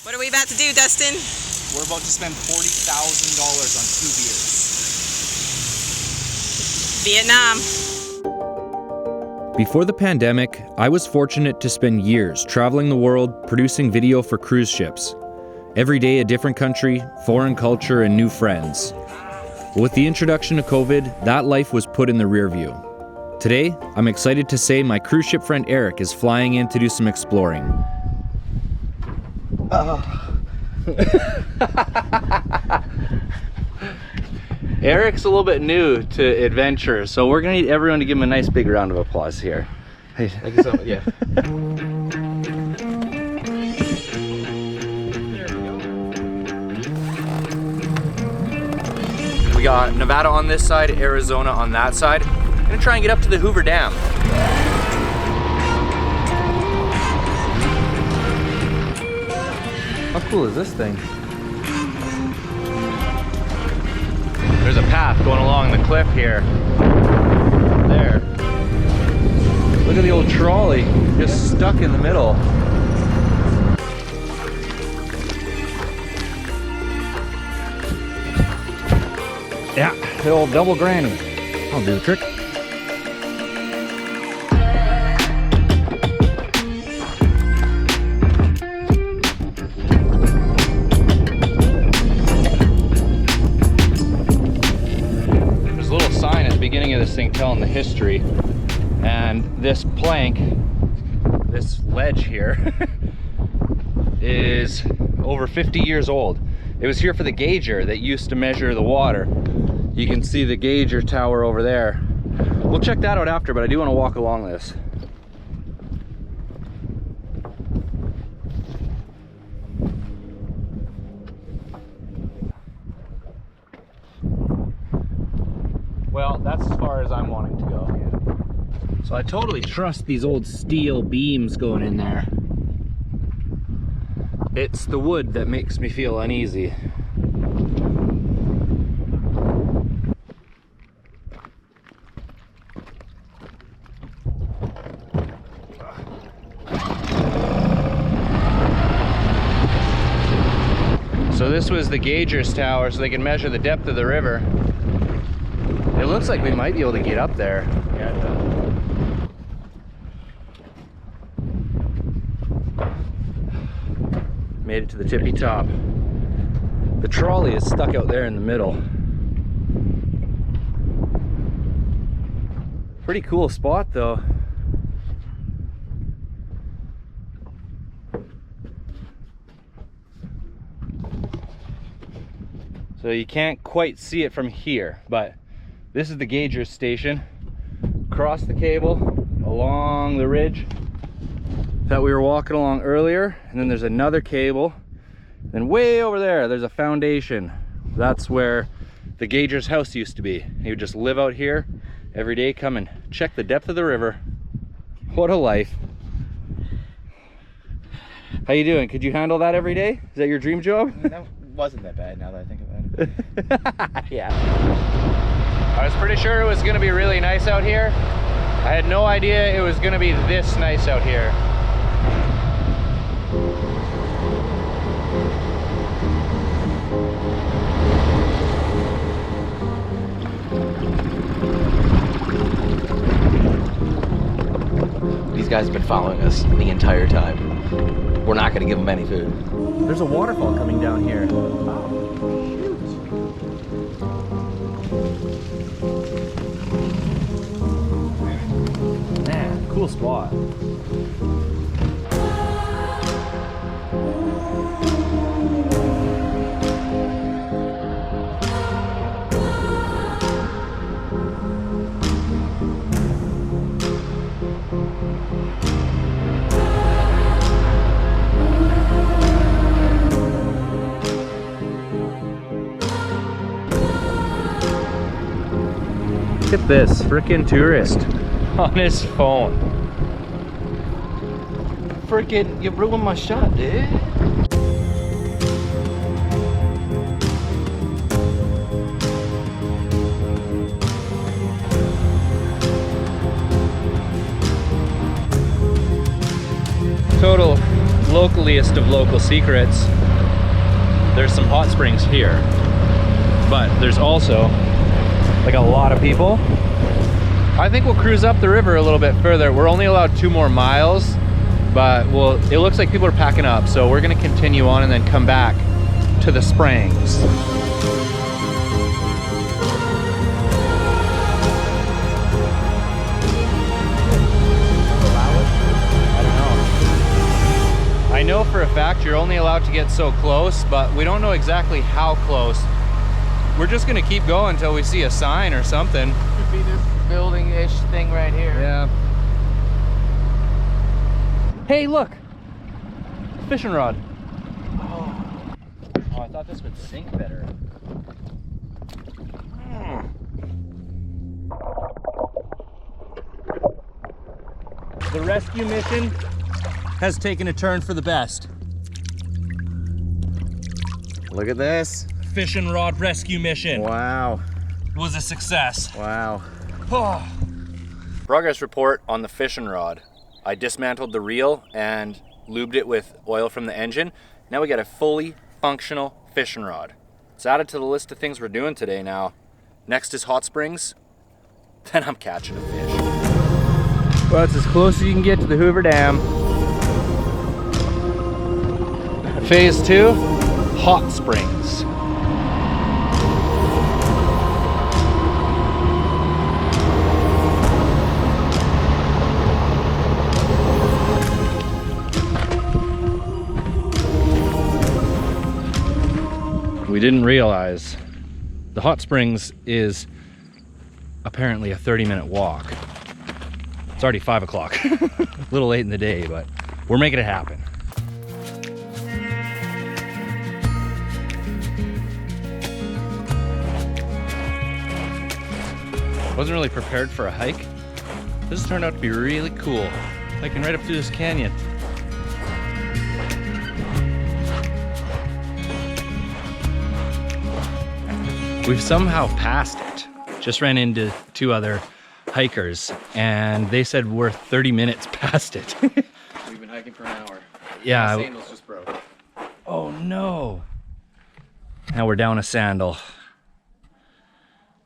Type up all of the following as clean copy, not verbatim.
What are we about to do, Dustin? We're about to spend $40,000 on 2 beers. Vietnam. Before the pandemic, I was fortunate to spend years traveling the world producing video for cruise ships. Every day a different country, foreign culture, and new friends. But with the introduction of COVID, that life was put in the rear view. Today, I'm excited to say my cruise ship friend Eric is flying in to do some exploring. Eric's a little bit new to adventure, so we're gonna need everyone to give him a nice big round of applause here. Thank you so much. Yeah. We got Nevada on this side, Arizona on that side. I'm gonna try and get up to the Hoover Dam. How cool is this thing? There's a path going along the cliff here. There. Look at the old trolley, just stuck in the middle. Yeah, the old double granny. I'll do the trick. There's a little sign at the beginning of this thing telling the history, and this plank, this ledge here, is over 50 years old. It was here for the gauger that used to measure the water. You can see the gauger tower over there. We'll check that out after, but I do want to walk along this. Well, that's as far as I'm wanting to go. So I totally trust these old steel beams going in there. It's the wood that makes me feel uneasy. So this was the gauger's tower, so they can measure the depth of the river. It looks like we might be able to get up there. Yeah, it does. Made it to the tippy top. The trolley is stuck out there in the middle. Pretty cool spot though. So you can't quite see it from here, but this is the gauger station. Across the cable, along the ridge that we were walking along earlier, and then there's another cable. Then way over there, there's a foundation. That's where the gauger's house used to be. He would just live out here every day, come and check the depth of the river. What a life. How you doing? Could you handle that every day? Is that your dream job? That wasn't that bad now that I think about it. Yeah. I was pretty sure it was gonna be really nice out here. I had no idea it was gonna be this nice out here. These guys have been following us the entire time. We're not going to give them any food. There's a waterfall coming down here. Man, cool spot. Look at this frickin' tourist on his phone. Frickin', you ruined my shot, dude. Total local deadliest of local secrets, there's some hot springs here, but there's also like a lot of people. I think we'll cruise up the river a little bit further. We're only allowed 2 more miles, but it looks like people are packing up, so we're gonna continue on and then come back to the springs. I know for a fact you're only allowed to get so close, but we don't know exactly how close. We're just gonna keep going until we see a sign or something. Could be this building-ish thing right here. Yeah. Hey, look! Fishing rod. Oh, I thought this would sink better. The rescue mission has taken a turn for the best. Look at this. Fishing rod rescue mission Wow. was a success. Wow. Oh. Progress report on the fishing rod. I dismantled the reel and lubed it with oil from the engine. Now we got a fully functional fishing rod. It's added to the list of things we're doing today now. Next is hot springs, then I'm catching a fish. Well, it's as close as you can get to the Hoover Dam. Phase 2, hot springs. We didn't realize the hot springs is apparently a 30-minute walk. It's already 5 o'clock. A little late in the day, but we're making it happen. Wasn't really prepared for a hike. This turned out to be really cool. Hiking right up through this canyon. We've somehow passed it. Just ran into 2 other hikers and they said we're 30 minutes past it. We've been hiking for an hour. Yeah. My sandals just broke. Oh no. Now we're down a sandal.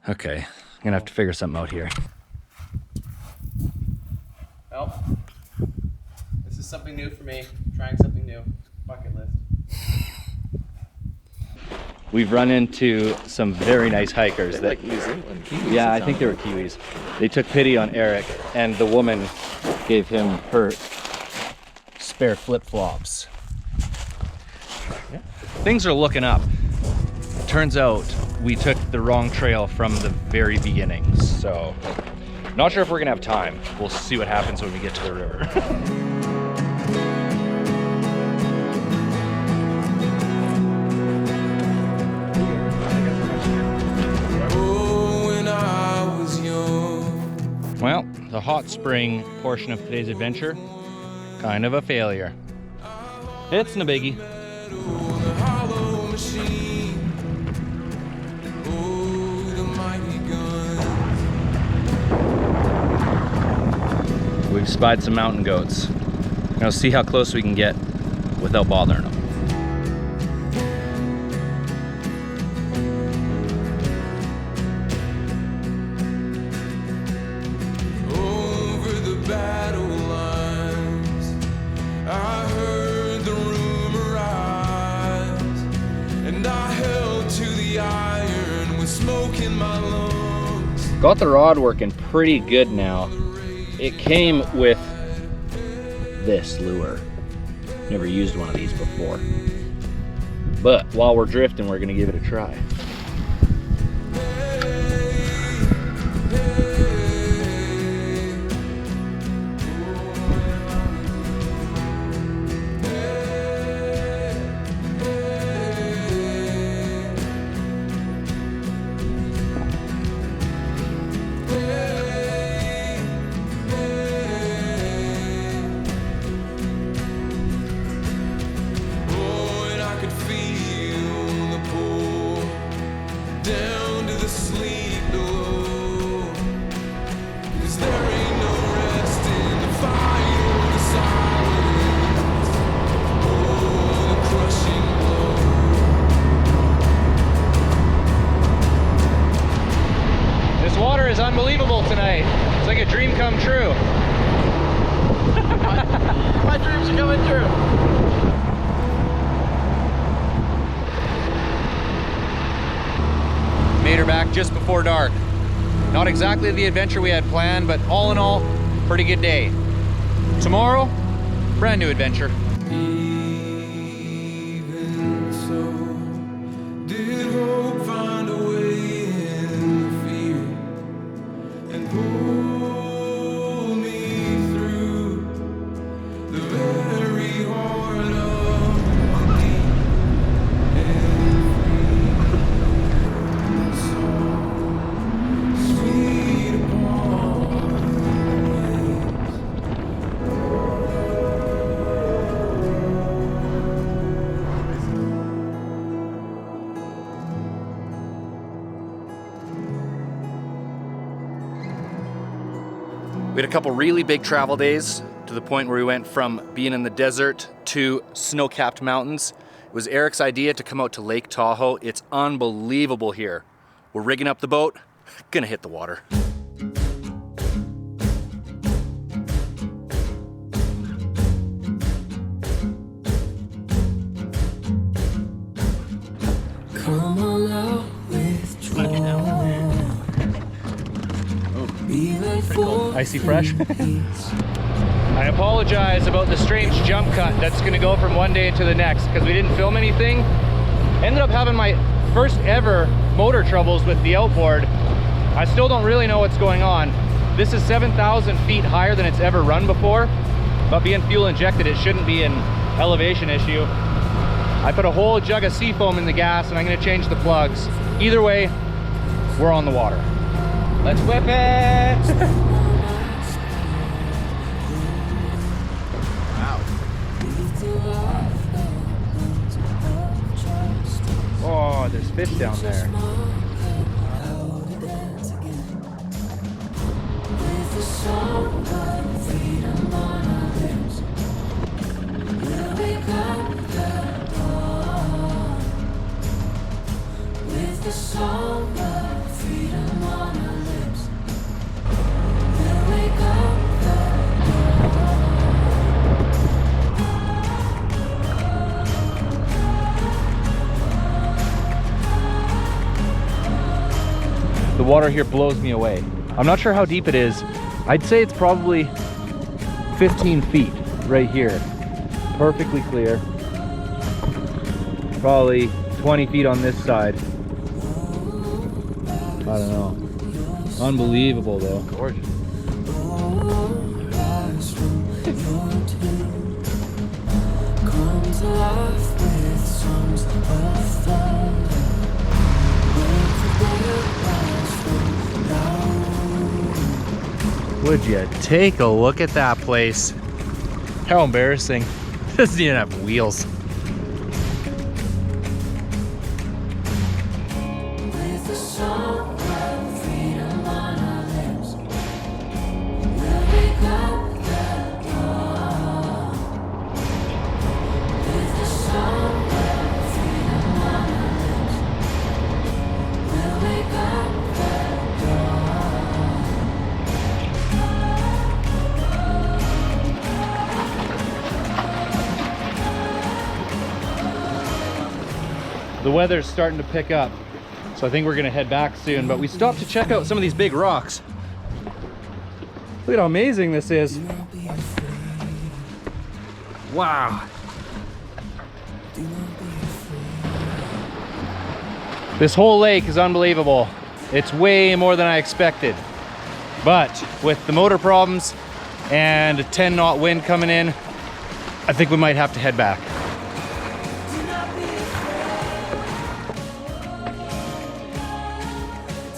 Okay, I'm gonna have to figure something out here. Well, this is something new for me. Trying something new. Bucket list. We've run into some very nice hikers. They're like New Zealand Kiwis. Yeah, I think they were Kiwis. They took pity on Eric, and the woman gave him her spare flip-flops. Yeah. Things are looking up. Turns out we took the wrong trail from the very beginning, so not sure if we're gonna have time. We'll see what happens when we get to the river. Well, the hot spring portion of today's adventure, kind of a failure. It's no biggie. We've spied some mountain goats. Now see how close we can get without bothering them. Got the rod working pretty good now. It came with this lure. Never used one of these before. But while we're drifting, we're gonna give it a try. like a dream come true. My dreams are coming true. Made her back just before dark. Not exactly the adventure we had planned, but all in all, pretty good day. Tomorrow, brand new adventure. Even so, did hope find a way in fear and pull me through the very heart of the deep and free song, sweet upon We had a couple really big travel days to the point where we went from being in the desert to snow-capped mountains. It was Eric's idea to come out to Lake Tahoe. It's unbelievable here. We're rigging up the boat, gonna hit the water. come all out withdrawn. Be like for Icy fresh. I apologize about the strange jump cut that's gonna go from one day to the next because we didn't film anything. Ended up having my first ever motor troubles with the outboard. I still don't really know what's going on. This is 7,000 feet higher than it's ever run before, but being fuel injected, it shouldn't be an elevation issue. I put a whole jug of seafoam in the gas and I'm gonna change the plugs. Either way, we're on the water. Let's whip it! Wow. Oh, there's fish down there. The water here blows me away. I'm not sure how deep it is. I'd say it's probably 15 feet right here. Perfectly clear. Probably 20 feet on this side. I don't know. Unbelievable though. Gorgeous. Would you take a look at that place? How embarrassing. It doesn't even have wheels. The weather's starting to pick up, so I think we're gonna head back soon, but we stopped to check out some of these big rocks. Look at how amazing this is. Wow. This whole lake is unbelievable. It's way more than I expected. But with the motor problems and a 10 knot wind coming in, I think we might have to head back.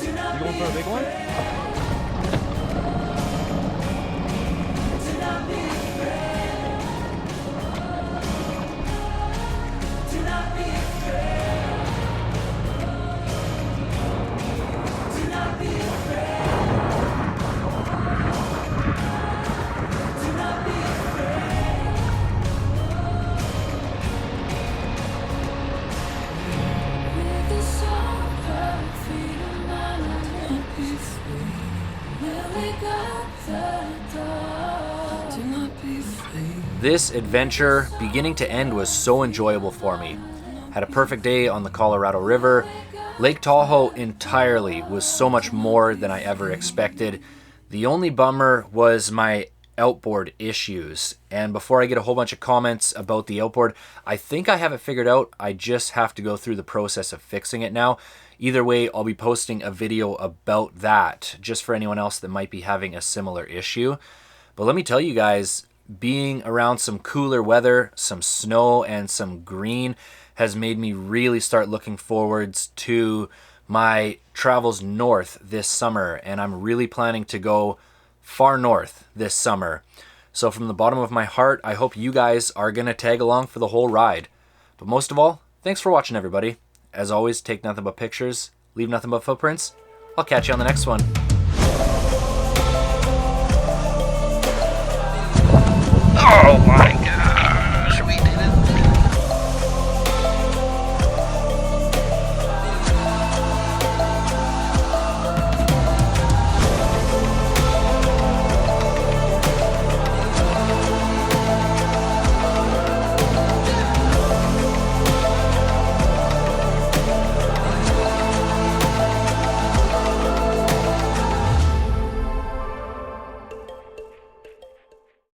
You going for a big one? This adventure, beginning to end, was so enjoyable for me. Had a perfect day on the Colorado River. Lake Tahoe entirely was so much more than I ever expected. The only bummer was my outboard issues. And before I get a whole bunch of comments about the outboard, I think I have it figured out. I just have to go through the process of fixing it now. Either way, I'll be posting a video about that, just for anyone else that might be having a similar issue. But let me tell you guys, being around some cooler weather, some snow, and some green has made me really start looking forwards to my travels north this summer, and I'm really planning to go far north this summer. So from the bottom of my heart, I hope you guys are gonna tag along for the whole ride. But most of all, thanks for watching, everybody. As always, take nothing but pictures, leave nothing but footprints. I'll catch you on the next one.